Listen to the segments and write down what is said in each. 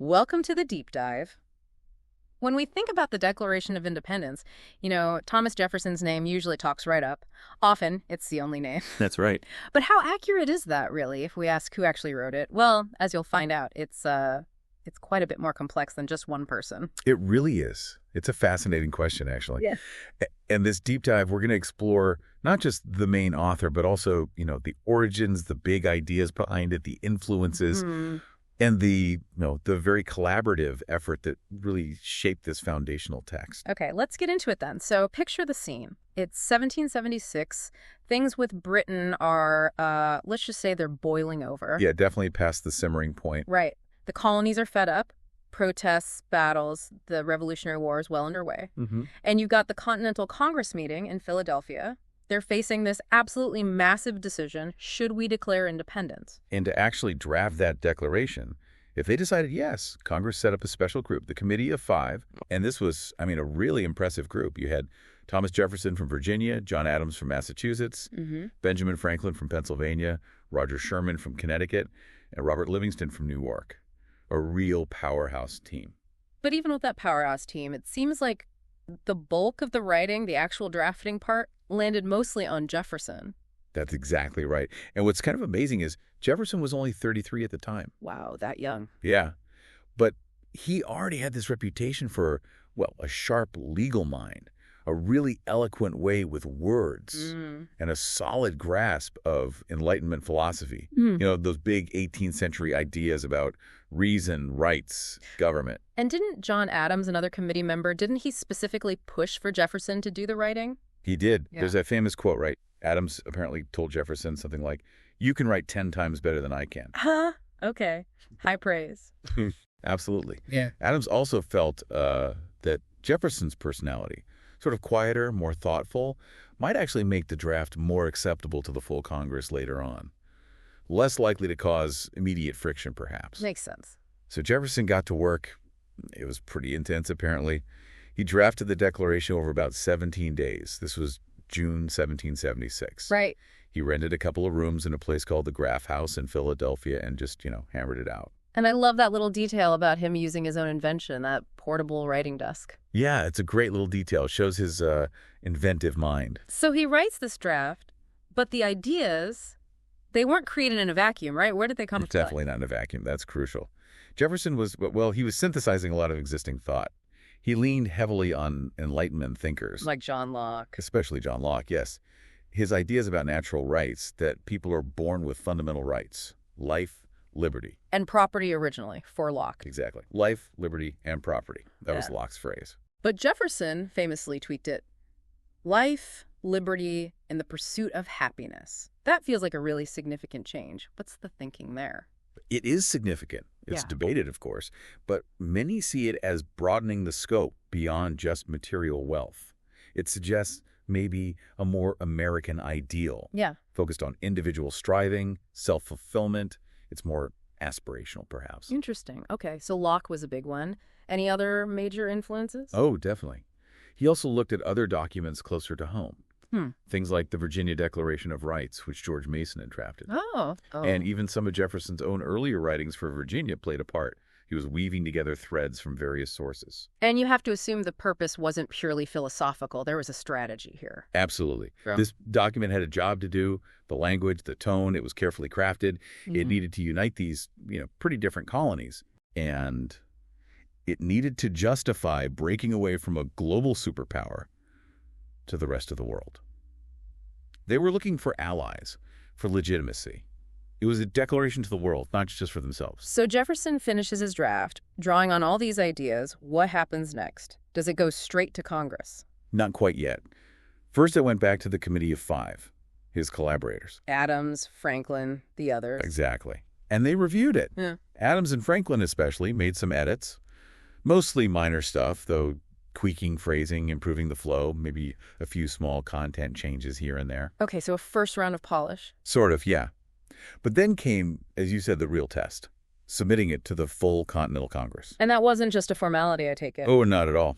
Welcome to the deep dive. When we think about the Declaration of Independence, Thomas Jefferson's name usually talks right up. Often, it's the only name. That's right. But how accurate is that, really, if we ask who actually wrote it? Well, as you'll find out, it's quite a bit more complex than just one person. It really is. It's a fascinating question, actually. Yeah. And this deep dive, we're going to explore not just the main author, but also, the origins, the big ideas behind it, the influences, and the very collaborative effort that really shaped this foundational text. Okay, let's get into it then. So picture the scene. It's 1776. Things with Britain are, let's just say they're boiling over. Yeah, definitely past the simmering point. Right. The colonies are fed up. Protests, battles, the Revolutionary War is well underway. And you got the Continental Congress meeting in Philadelphia. They're facing this absolutely massive decision. Should we declare independence? And to actually draft that declaration, if they decided yes, Congress set up a special group, the Committee of Five. And this was, a really impressive group. You had Thomas Jefferson from Virginia, John Adams from Massachusetts, Benjamin Franklin from Pennsylvania, Roger Sherman from Connecticut, and Robert Livingston from New York. A real powerhouse team. But even with that powerhouse team, it seems like the bulk of the writing, the actual drafting part, landed mostly on Jefferson. That's exactly right. And what's kind of amazing is Jefferson was only 33 at the time. Wow, that young. Yeah. But he already had this reputation for, a sharp legal mind, a really eloquent way with words, and a solid grasp of Enlightenment philosophy. Those big 18th century ideas about reason, rights, government. And didn't John Adams, another committee member, didn't he specifically push for Jefferson to do the writing? He did. Yeah. There's that famous quote, right? Adams apparently told Jefferson something like, "You can write 10 times better than I can." Huh? Okay. High praise. Absolutely. Yeah. Adams also felt that Jefferson's personality, sort of quieter, more thoughtful, might actually make the draft more acceptable to the full Congress later on. Less likely to cause immediate friction, perhaps. Makes sense. So Jefferson got to work. It was pretty intense, apparently. He drafted the Declaration over about 17 days. This was June 1776. Right. He rented a couple of rooms in a place called the Graff House in Philadelphia and just, hammered it out. And I love that little detail about him using his own invention, that portable writing desk. Yeah, it's a great little detail. It shows his inventive mind. So he writes this draft, but the ideas, they weren't created in a vacuum, right? Where did they come from? Definitely not in a vacuum. That's crucial. Jefferson was, he was synthesizing a lot of existing thought. He leaned heavily on Enlightenment thinkers. Like John Locke. Especially John Locke, yes. His ideas about natural rights, that people are born with fundamental rights, life, liberty. And property originally, for Locke. Exactly. Life, liberty, and property. That was Locke's phrase. But Jefferson famously tweaked it. Life, liberty, and the pursuit of happiness. That feels like a really significant change. What's the thinking there? It is significant. It's Yeah. debated, of course, but many see it as broadening the scope beyond just material wealth. It suggests maybe a more American ideal, Yeah. focused on individual striving, self-fulfillment. It's more aspirational, perhaps. Interesting. Okay, so Locke was a big one. Any other major influences? Oh, definitely. He also looked at other documents closer to home. Things like the Virginia Declaration of Rights, which George Mason had drafted. Oh. And even some of Jefferson's own earlier writings for Virginia played a part. He was weaving together threads from various sources. And you have to assume the purpose wasn't purely philosophical. There was a strategy here. Absolutely. Yeah. This document had a job to do. The language, the tone, it was carefully crafted. It needed to unite these, pretty different colonies. And it needed to justify breaking away from a global superpower to the rest of the world. They were looking for allies, for legitimacy. It was a declaration to the world, not just for themselves. So Jefferson finishes his draft, drawing on all these ideas. What happens next? Does it go straight to Congress? Not quite yet. First, it went back to the Committee of Five, his collaborators. Adams, Franklin, the others. Exactly. And they reviewed it. Yeah. Adams and Franklin especially made some edits. Mostly minor stuff, though tweaking phrasing, improving the flow, maybe a few small content changes here and there. Okay, so a first round of polish. Sort of, yeah. But then came, as you said, the real test, submitting it to the full Continental Congress. And that wasn't just a formality, I take it. Oh, not at all.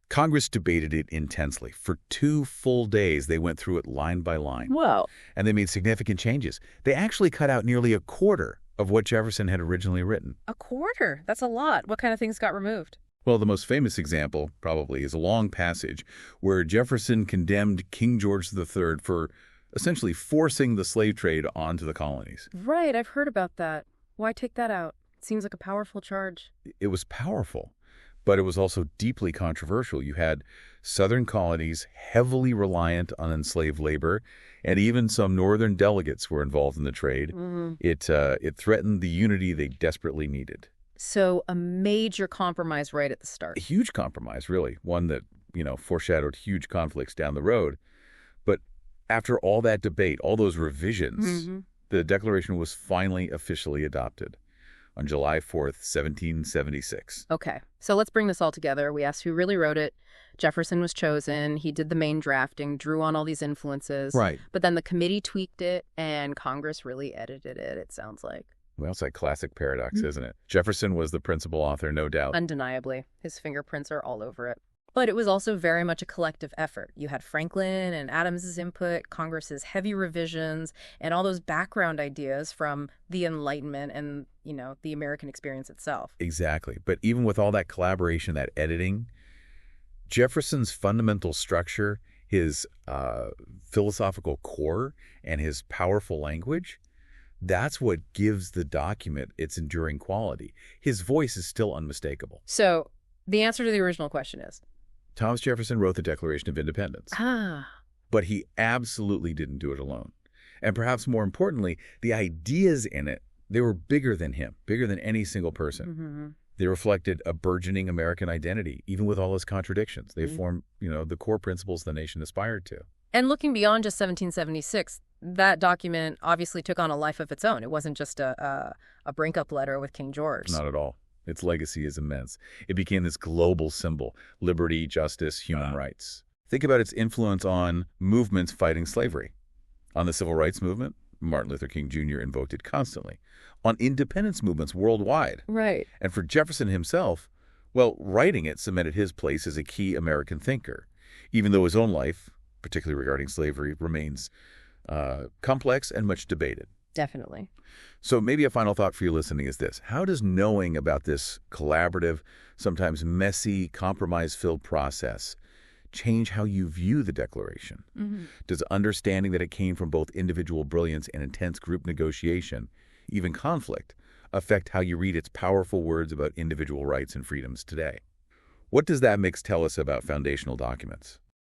Congress debated it intensely. For 2 full days, they went through it line by line. Whoa. And they made significant changes. They actually cut out nearly a quarter of what Jefferson had originally written. A quarter? That's a lot. What kind of things got removed? Well, the most famous example, probably, is a long passage where Jefferson condemned King George III for essentially forcing the slave trade onto the colonies. Right, I've heard about that. Why take that out? It seems like a powerful charge. It was powerful, but it was also deeply controversial. You had Southern colonies heavily reliant on enslaved labor, and even some Northern delegates were involved in the trade. It threatened the unity they desperately needed. So a major compromise right at the start. A huge compromise, really. One that, foreshadowed huge conflicts down the road. But after all that debate, all those revisions, the Declaration was finally officially adopted on July 4th, 1776. Okay, so let's bring this all together. We asked who really wrote it. Jefferson was chosen. He did the main drafting, drew on all these influences. Right. But then the committee tweaked it, and Congress really edited it, it sounds like. Well, it's a classic paradox, isn't it? Jefferson was the principal author, no doubt. Undeniably. His fingerprints are all over it. But it was also very much a collective effort. You had Franklin and Adams's input, Congress's heavy revisions, and all those background ideas from the Enlightenment and, the American experience itself. Exactly. But even with all that collaboration, that editing, Jefferson's fundamental structure, his philosophical core, and his powerful language, that's what gives the document its enduring quality. His voice is still unmistakable. So the answer to the original question is? Thomas Jefferson wrote the Declaration of Independence. But he absolutely didn't do it alone. And perhaps more importantly, the ideas in it, they were bigger than him, bigger than any single person. They reflected a burgeoning American identity, even with all its contradictions. They formed, the core principles the nation aspired to. And looking beyond just 1776, that document obviously took on a life of its own. It wasn't just a breakup letter with King George. Not at all. Its legacy is immense. It became this global symbol: liberty, justice, human rights. Think about its influence on movements fighting slavery. On the civil rights movement, Martin Luther King Jr. invoked it constantly. On independence movements worldwide. Right. And for Jefferson himself, well, writing it cemented his place as a key American thinker, even though his own life, particularly regarding slavery, remains complex and much debated. Definitely. So maybe a final thought for you listening is this: how does knowing about this collaborative, sometimes messy, compromise-filled process change how you view the Declaration? Does understanding that it came from both individual brilliance and intense group negotiation, even conflict, affect how you read its powerful words about individual rights and freedoms today? What does that mix tell us about foundational documents?